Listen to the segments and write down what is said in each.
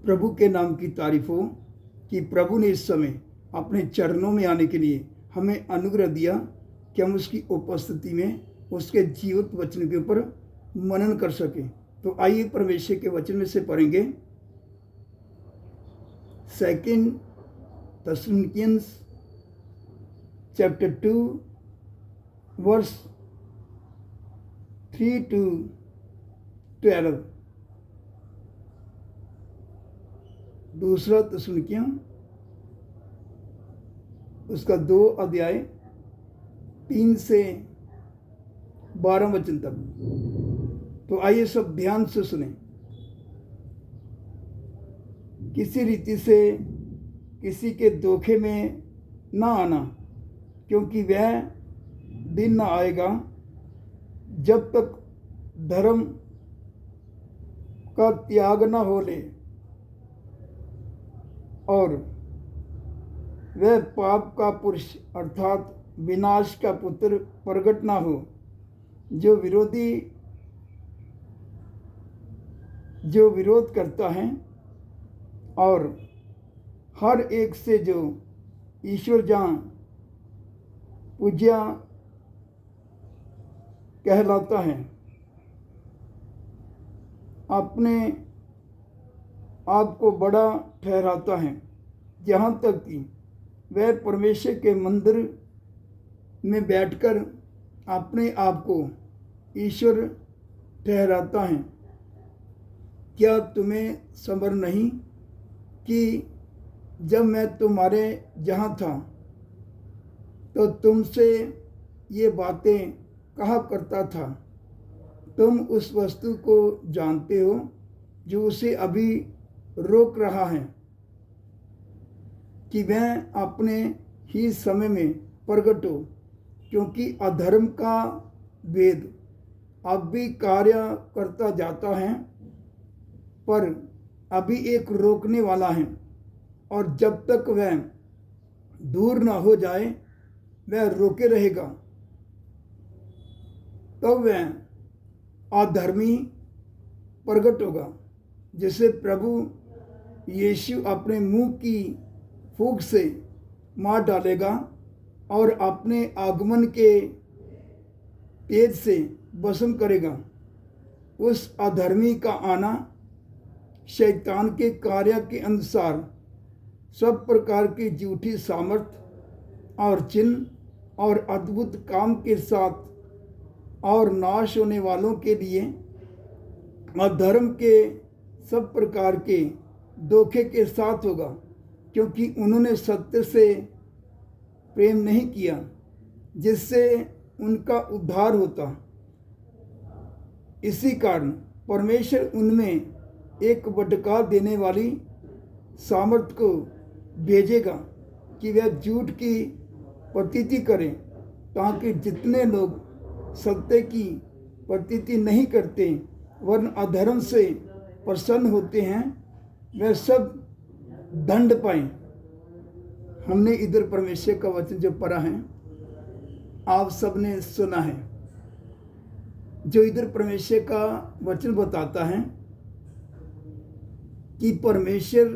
प्रभु के नाम की तारीफ हो कि प्रभु ने इस समय अपने चरणों में आने के लिए हमें अनुग्रह दिया कि हम उसकी उपस्थिति में उसके जीवित वचन के ऊपर मनन कर सकें। तो आइए परमेश्वर के वचन में से पढ़ेंगे 2 Thessalonians chapter 2 verse 3 to 12। दूसरा थिस्सलुनीकियों उसका 2 अध्याय 3 से 12 वचन तक। तो आइए सब ध्यान से सुने। किसी रीति से किसी के धोखे में ना आना, क्योंकि वह दिन ना आएगा जब तक धर्म का त्याग न हो ले और वह पाप का पुरुष अर्थात विनाश का पुत्र प्रकट ना हो, जो विरोध करता है और हर एक से जो ईश्वर जहाँ पूज्या कहलाता है अपने आप को बड़ा ठहराता है, यहाँ तक कि वह परमेश्वर के मंदिर में बैठकर अपने आप को ईश्वर ठहराता है। क्या तुम्हें समझ नहीं कि जब मैं तुम्हारे जहाँ था तो तुमसे ये बातें कहा करता था। तुम उस वस्तु को जानते हो जो उसे अभी रोक रहा है कि वह अपने ही समय में प्रकट हो, क्योंकि अधर्म का वेद अब भी कार्य करता जाता है, पर अभी एक रोकने वाला है, और जब तक वह दूर न हो जाए वह रोके रहेगा। तब वह अधर्मी प्रकट होगा, जिसे प्रभु यीशु अपने मुंह की फूंक से मार डालेगा और अपने आगमन के तेज से भस्म करेगा। उस अधर्मी का आना शैतान के कार्य के अनुसार सब प्रकार की झूठी सामर्थ और चिन्ह और अद्भुत काम के साथ और नाश होने वालों के लिए अधर्म के सब प्रकार के धोखे के साथ होगा, क्योंकि उन्होंने सत्य से प्रेम नहीं किया जिससे उनका उद्धार होता। इसी कारण परमेश्वर उनमें एक भटका देने वाली सामर्थ को भेजेगा कि वह झूठ की प्रतीति करें, ताकि जितने लोग सत्य की प्रतीति नहीं करते वरन अधर्म से प्रसन्न होते हैं वह सब दंड पाएं। हमने इधर परमेश्वर का वचन जो पढ़ा है आप सबने सुना है, जो इधर परमेश्वर का वचन बताता है कि परमेश्वर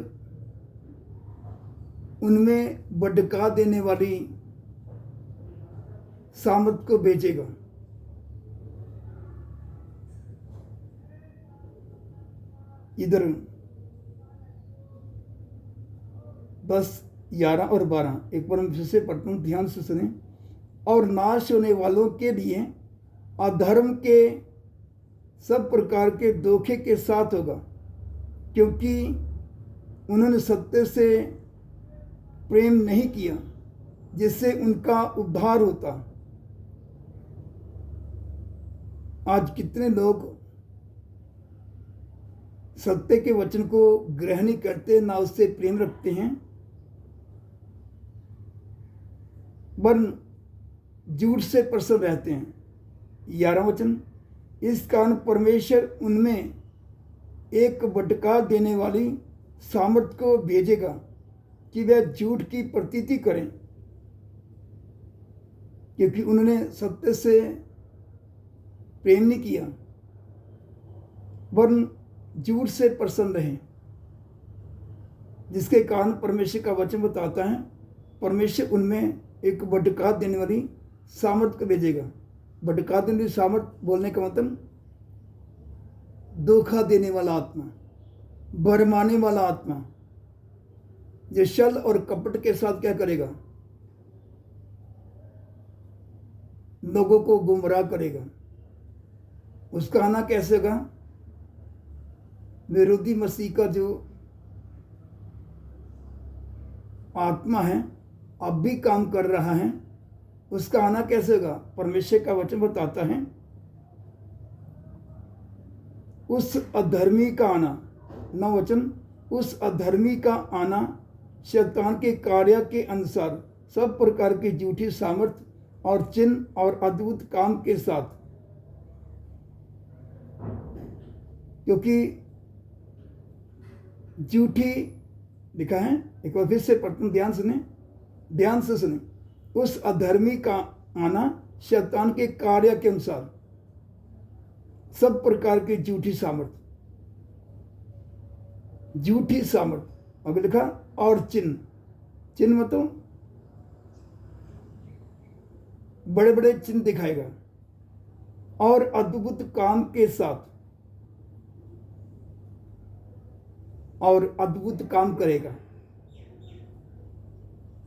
उनमें भटका देने वाली सामर्थ को भेजेगा। इधर 10, 11 और 12 एक बार फिर से पढ़ता हूँ, ध्यान से सुने। और नाश होने वालों के लिए अधर्म के सब प्रकार के धोखे के साथ होगा, क्योंकि उन्होंने सत्य से प्रेम नहीं किया जिससे उनका उद्धार होता। आज कितने लोग सत्य के वचन को ग्रहण नहीं करते, ना उससे प्रेम रखते हैं, वरन झूठ से प्रसन्न रहते हैं। 11 वचन, इस कारण परमेश्वर उनमें एक भटका देने वाली सामर्थ को भेजेगा कि वह झूठ की प्रतीति करें, क्योंकि उन्होंने सत्य से प्रेम नहीं किया वरन झूठ से प्रसन्न रहे। जिसके कारण परमेश्वर का वचन बताता है परमेश्वर उनमें एक भटका देने वाली सामर्थ को भेजेगा। भटका देने वाली सामर्थ बोलने का मतलब धोखा देने वाला आत्मा, भरमाने वाला आत्मा, जो छल और कपट के साथ क्या करेगा, लोगों को गुमराह करेगा। उसका आना कैसे होगा? विरोधी मसीह का जो आत्मा है अब भी काम कर रहा है, उसका आना कैसे होगा? परमेश्वर का वचन बताता है उस अधर्मी का आना, नौ वचन, उस अधर्मी का आना शैतान के कार्य के अनुसार सब प्रकार की झूठी सामर्थ और चिन्ह और अद्भुत काम के साथ। क्योंकि झूठी लिखा है, एक बार फिर से पढ़ता हूं, ध्यान से सुने। उस अधर्मी का आना शैतान के कार्य के अनुसार सब प्रकार की झूठी सामर्थ, अगर लिखा और चिन्ह मतलब बड़े बड़े चिन्ह दिखाएगा और अद्भुत काम के साथ, और अद्भुत काम करेगा।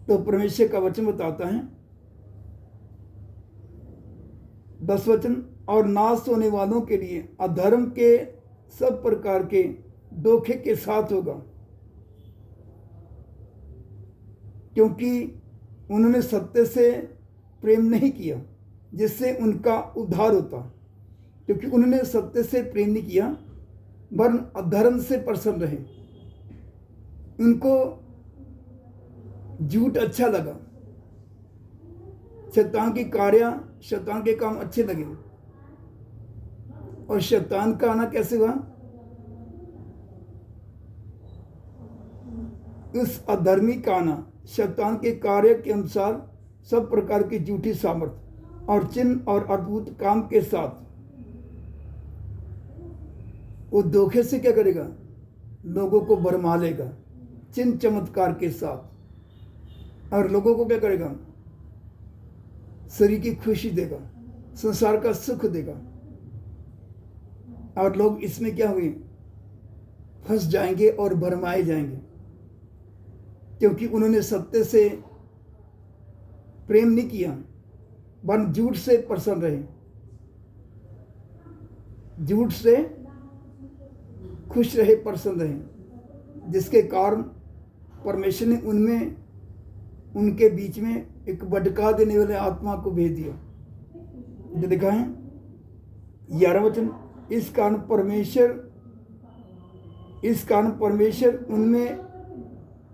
तो परमेश्वर का वचन बताता है 10 वचन, और नाश होने वालों के लिए अधर्म के सब प्रकार के धोखे के साथ होगा, क्योंकि उन्होंने सत्य से प्रेम नहीं किया जिससे उनका उद्धार होता। क्योंकि उन्होंने सत्य से प्रेम नहीं किया वरन अधर्म से प्रसन्न रहे। उनको झूठ अच्छा लगा, शैतान की कार्य, शैतान के काम अच्छे लगे। और शैतान का आना कैसे हुआ? उस अधर्मी का आना शैतान के कार्य के अनुसार सब प्रकार की झूठी सामर्थ और चिन्ह और अद्भुत काम के साथ। वो धोखे से क्या करेगा? लोगों को भरमा लेगा चिन्ह चमत्कार के साथ, और लोगों को क्या करेगा? शरीर की खुशी देगा, संसार का सुख देगा, और लोग इसमें क्या हुए? फंस जाएंगे और भरमाए जाएंगे, क्योंकि उन्होंने सत्य से प्रेम नहीं किया वरन झूठ से प्रसन्न रहे, झूठ से खुश रहे, प्रसन्न रहे, जिसके कारण परमेश्वर ने उनमें, उनके बीच में एक भटका देने वाले आत्मा को भेज दिया। जो लिखा है 11 वचन, इस कारण परमेश्वर उनमें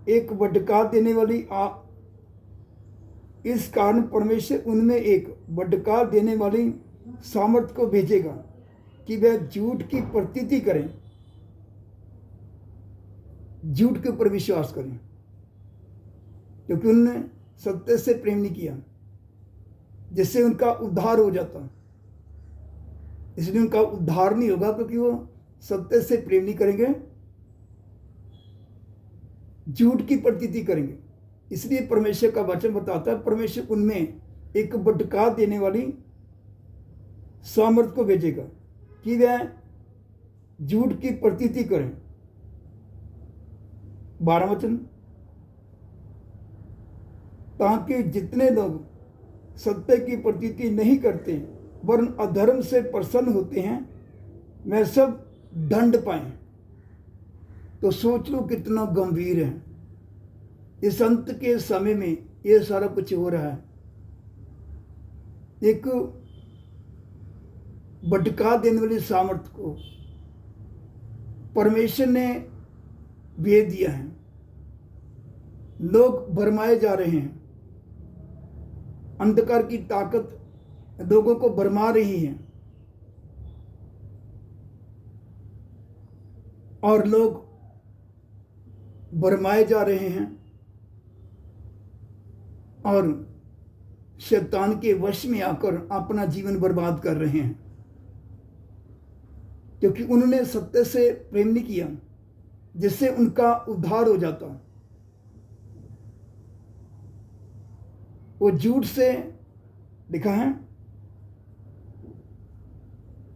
एक भटका देने वाली इस कारण परमेश्वर उनमें एक भटका देने वाली सामर्थ को भेजेगा कि वह झूठ की प्रतीति करें, झूठ के ऊपर विश्वास करें, क्योंकि उन्होंने सत्य से प्रेम नहीं किया जिससे उनका उद्धार हो जाता। इसलिए उनका उद्धार नहीं होगा, क्योंकि वो सत्य से प्रेम नहीं करेंगे, झूठ की प्रतीति करेंगे। इसलिए परमेश्वर का वचन बताता है परमेश्वर उनमें एक भटका देने वाली सामर्थ को भेजेगा कि वह झूठ की प्रतीति करें। 12 वचन, ताकि जितने लोग सत्य की प्रतीति नहीं करते वरन अधर्म से प्रसन्न होते हैं, वह सब दंड पाएं। तो सोच लो कितना गंभीर है। इस अंत के समय में ये सारा कुछ हो रहा है। एक भटका देने वाली सामर्थ को परमेश्वर ने भेज दिया है। लोग भरमाए जा रहे हैं, अंधकार की ताकत लोगों को भरमा रही है, और लोग भरमाए जा रहे हैं और शैतान के वश में आकर अपना जीवन बर्बाद कर रहे हैं, क्योंकि उन्होंने सत्य से प्रेम नहीं किया, जिससे उनका उद्धार हो जाता। वो झूठ से लिखा है,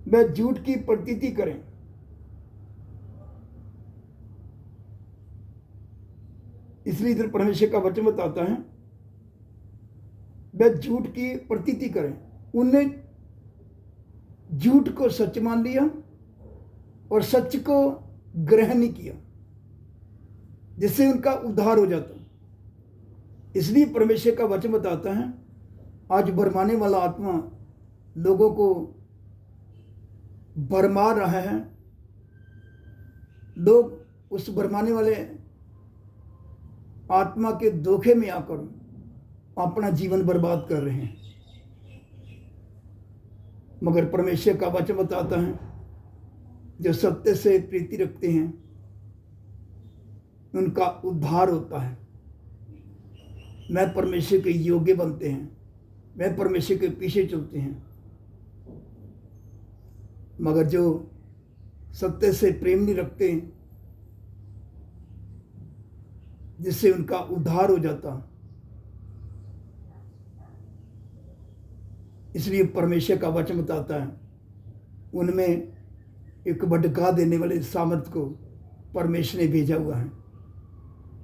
वह झूठ की प्रतीति करें। इसलिए इधर परमेश्वर का वचन बताता है, वह झूठ की प्रतीति करें। उनने झूठ को सच मान लिया और सच को ग्रहण नहीं किया, जिससे उनका उद्धार हो जाता। इसलिए परमेश्वर का वचन बताता है, आज भरमाने वाला आत्मा लोगों को भरमा रहा है। लोग उस भरमाने वाले आत्मा के धोखे में आकर अपना जीवन बर्बाद कर रहे हैं। मगर परमेश्वर का वचन बताता है, जो सत्य से प्रीति रखते हैं उनका उद्धार होता है। वह परमेश्वर के योग्य बनते हैं, वह परमेश्वर के पीछे चलते हैं। मगर जो सत्य से प्रेम नहीं रखते, जिससे उनका उद्धार हो जाता, इसलिए परमेश्वर का वचन बताता है, उनमें एक भटका देने वाले सामर्थ को परमेश्वर ने भेजा हुआ है।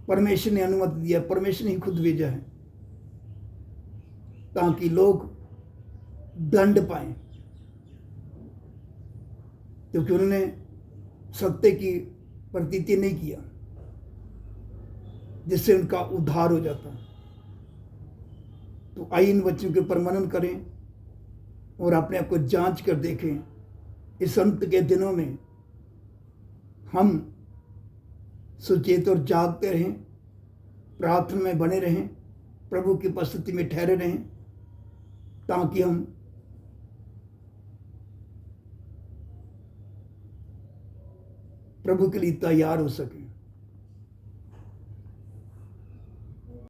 परमेश्वर ने अनुमति दिया, परमेश्वर ने ही खुद भेजा है, ताकि लोग दंड पाएं, क्योंकि उन्होंने सत्य की प्रतीति नहीं किया, जिससे उनका उद्धार हो जाता। तो आइए इन बच्चों के ऊपर मनन करें और अपने आप को जांच कर देखें। इस अंत के दिनों में हम सुचेत और जागते रहें, प्रार्थना में बने रहें, प्रभु की उपस्थिति में ठहरे रहें, ताकि हम प्रभु के लिए तैयार हो सकें।